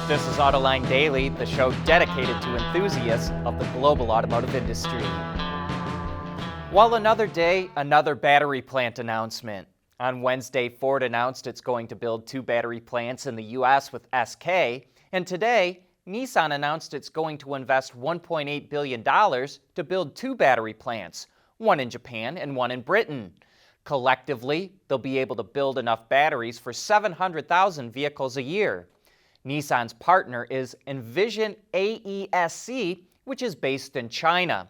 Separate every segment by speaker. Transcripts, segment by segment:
Speaker 1: This is Autoline Daily, the show dedicated to enthusiasts of the global automotive industry. Well, another day, another battery plant announcement. On Wednesday, Ford announced it's going to build 2 battery plants in the U.S. with SK, and today, Nissan announced it's going to invest $1.8 billion to build 2 battery plants, one in Japan and one in Britain. Collectively, they'll be able to build enough batteries for 700,000 vehicles a year. Nissan's partner is Envision AESC, which is based in China.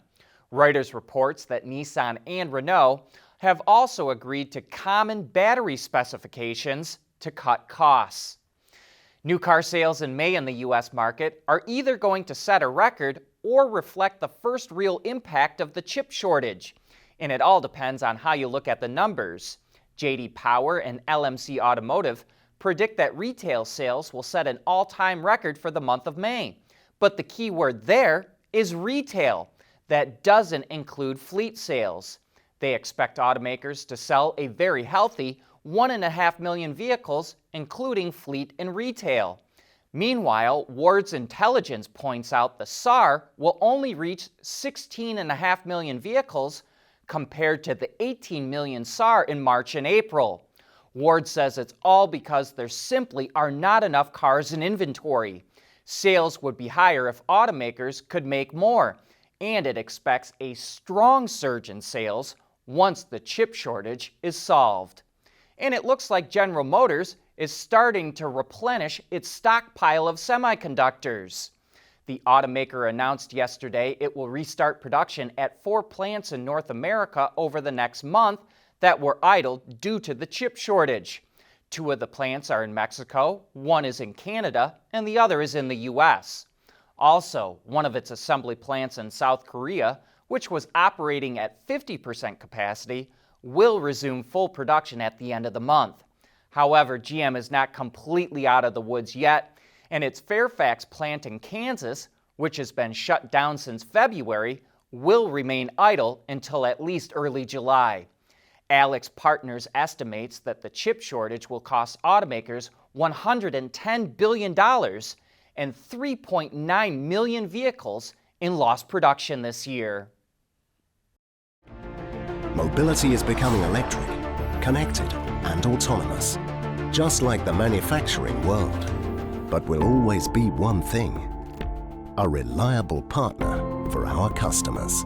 Speaker 1: Reuters reports that Nissan and Renault have also agreed to common battery specifications to cut costs. New car sales in May in the U.S. market are either going to set a record or reflect the first real impact of the chip shortage. And it all depends on how you look at the numbers. J.D. Power and LMC Automotive predict that retail sales will set an all-time record for the month of May. But the key word there is retail. That doesn't include fleet sales. They expect automakers to sell a very healthy 1.5 million vehicles, including fleet and retail. Meanwhile, Ward's Intelligence points out the SAAR will only reach 16.5 million vehicles compared to the 18 million SAAR in March and April. Ward says it's all because there simply are not enough cars in inventory. Sales would be higher if automakers could make more, and it expects a strong surge in sales once the chip shortage is solved. And it looks like General Motors is starting to replenish its stockpile of semiconductors. The automaker announced yesterday it will restart production at 4 plants in North America over the next month that were idled due to the chip shortage. 2 of the plants are in Mexico, 1 is in Canada, and the other is in the U.S. Also, one of its assembly plants in South Korea, which was operating at 50% capacity, will resume full production at the end of the month. However, GM is not completely out of the woods yet, and its Fairfax plant in Kansas, which has been shut down since February, will remain idle until at least early July. Alex Partners estimates that the chip shortage will cost automakers $110 billion and 3.9 million vehicles in lost production this year.
Speaker 2: Mobility is becoming electric, connected, and autonomous, just like the manufacturing world. But will always be one thing: a reliable partner for our customers.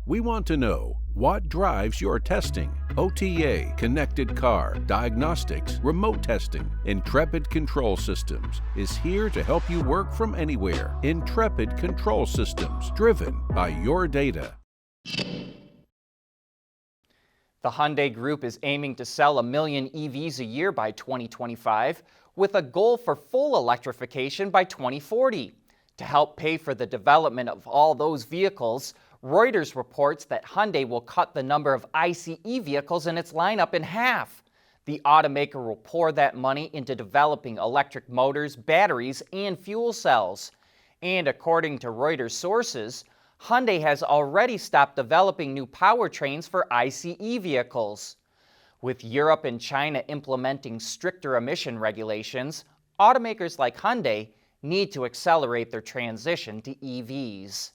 Speaker 3: We want to know what drives your testing. OTA, connected car, diagnostics, remote testing. Intrepid Control Systems is here to help you work from anywhere. Intrepid Control Systems, driven by your data.
Speaker 1: The Hyundai Group is aiming to sell 1 million EVs a year by 2025, with a goal for full electrification by 2040. To help pay for the development of all those vehicles, Reuters reports that Hyundai will cut the number of ICE vehicles in its lineup in half. The automaker will pour that money into developing electric motors, batteries, and fuel cells. And according to Reuters sources, Hyundai has already stopped developing new powertrains for ICE vehicles. With Europe and China implementing stricter emission regulations, automakers like Hyundai need to accelerate their transition to EVs.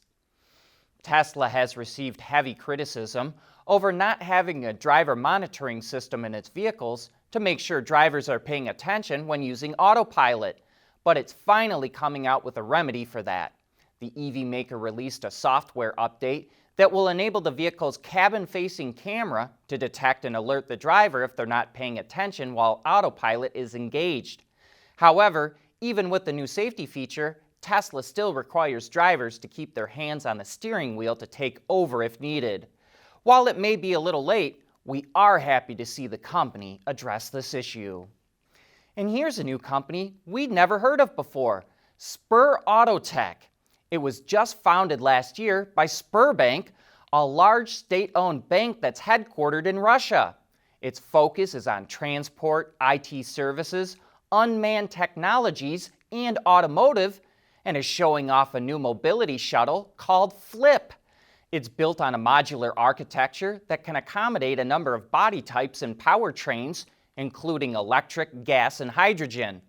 Speaker 1: Tesla has received heavy criticism over not having a driver monitoring system in its vehicles to make sure drivers are paying attention when using autopilot, but it's finally coming out with a remedy for that. The EV maker released a software update that will enable the vehicle's cabin-facing camera to detect and alert the driver if they're not paying attention while autopilot is engaged. However, even with the new safety feature, Tesla still requires drivers to keep their hands on the steering wheel to take over if needed. While it may be a little late, we are happy to see the company address this issue. And here's a new company we'd never heard of before, Spur Autotech. It was just founded last year by Sberbank, a large state-owned bank that's headquartered in Russia. Its focus is on transport, IT services, unmanned technologies, and automotive, and is showing off a new mobility shuttle called Flip. It's built on a modular architecture that can accommodate a number of body types and powertrains, including electric, gas, and hydrogen.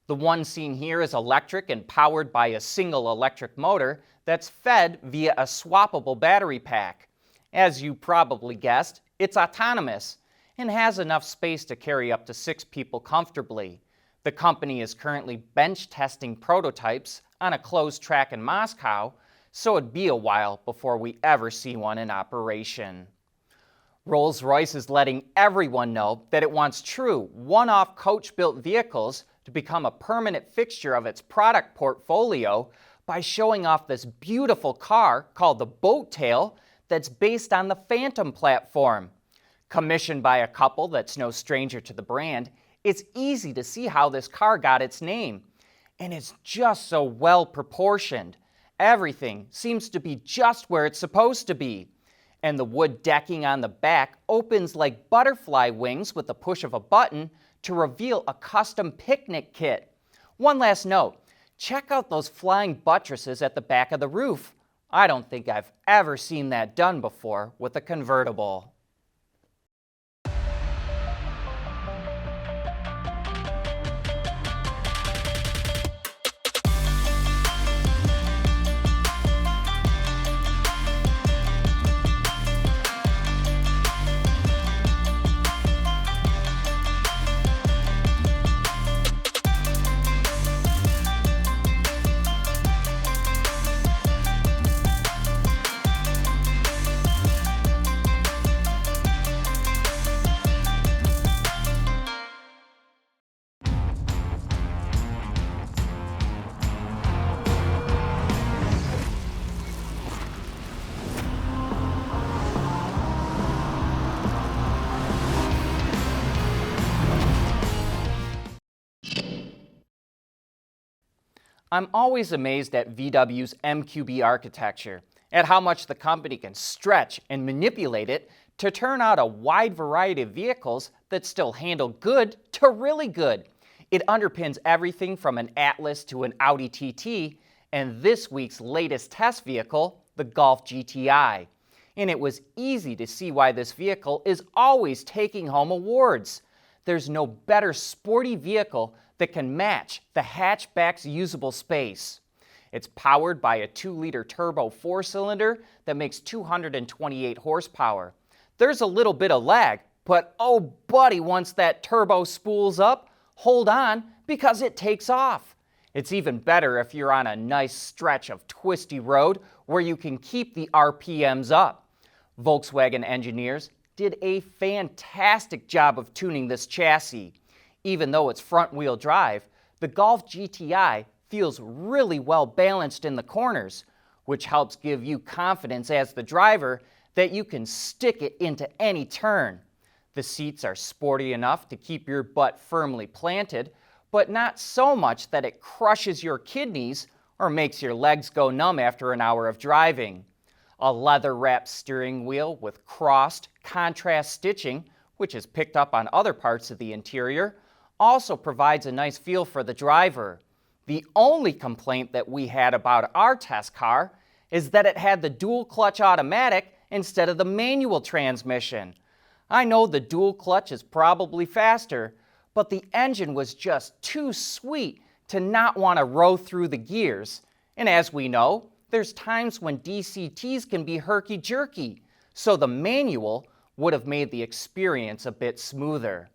Speaker 1: The one seen here is electric and powered by a single electric motor that's fed via a swappable battery pack. As you probably guessed, it's autonomous and has enough space to carry up to 6 people comfortably. The company is currently bench testing prototypes on a closed track in Moscow, so it'd be a while before we ever see one in operation. Rolls-Royce is letting everyone know that it wants true one-off coach-built vehicles to become a permanent fixture of its product portfolio by showing off this beautiful car called the Boat Tail that's based on the Phantom platform. Commissioned by a couple that's no stranger to the brand, it's easy to see how this car got its name. And it's just so well proportioned. Everything seems to be just where it's supposed to be. And the wood decking on the back opens like butterfly wings with the push of a button to reveal a custom picnic kit. One last note, check out those flying buttresses at the back of the roof. I don't think I've ever seen that done before with a convertible. I'm always amazed at VW's MQB architecture, at how much the company can stretch and manipulate it to turn out a wide variety of vehicles that still handle good to really good. It underpins everything from an Atlas to an Audi TT, and this week's latest test vehicle, the Golf GTI. And it was easy to see why this vehicle is always taking home awards. There's no better sporty vehicle that can match the hatchback's usable space. It's powered by a 2-liter turbo 4-cylinder that makes 228 horsepower. There's a little bit of lag, but oh buddy, once that turbo spools up, hold on because it takes off. It's even better if you're on a nice stretch of twisty road where you can keep the RPMs up. Volkswagen engineers did a fantastic job of tuning this chassis. Even though it's front-wheel drive, the Golf GTI feels really well balanced in the corners, which helps give you confidence as the driver that you can stick it into any turn. The seats are sporty enough to keep your butt firmly planted, but not so much that it crushes your kidneys or makes your legs go numb after an hour of driving. A leather-wrapped steering wheel with crossed, contrast stitching, which is picked up on other parts of the interior, also provides a nice feel for the driver. The only complaint that we had about our test car is that it had the dual clutch automatic instead of the manual transmission. I know the dual clutch is probably faster, but the engine was just too sweet to not want to row through the gears. And as we know, there's times when DCTs can be herky-jerky, so the manual would have made the experience a bit smoother.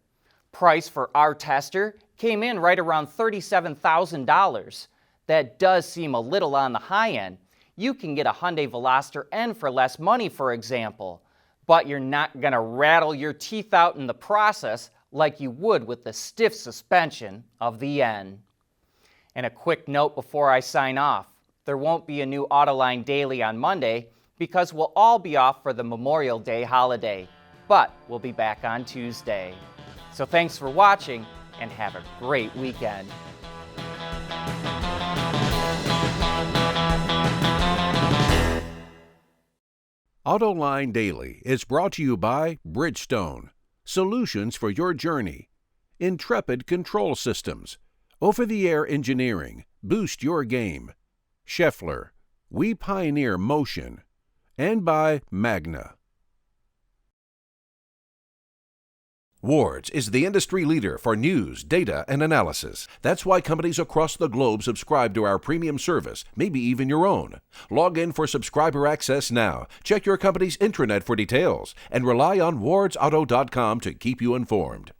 Speaker 1: Price for our tester came in right around $37,000. That does seem a little on the high end. You can get a Hyundai Veloster N for less money, for example, but you're not going to rattle your teeth out in the process like you would with the stiff suspension of the N. And a quick note before I sign off. There won't be a new Autoline Daily on Monday because we'll all be off for the Memorial Day holiday, but we'll be back on Tuesday. So thanks for watching and have a great weekend.
Speaker 3: Autoline Daily is brought to you by Bridgestone, solutions for your journey, Intrepid Control Systems, over-the-air engineering, boost your game, Scheffler, we pioneer motion, and by Magna. Ward's is the industry leader for news, data, and analysis. That's why companies across the globe subscribe to our premium service, maybe even your own. Log in for subscriber access now. Check your company's intranet for details and rely on wardsauto.com to keep you informed.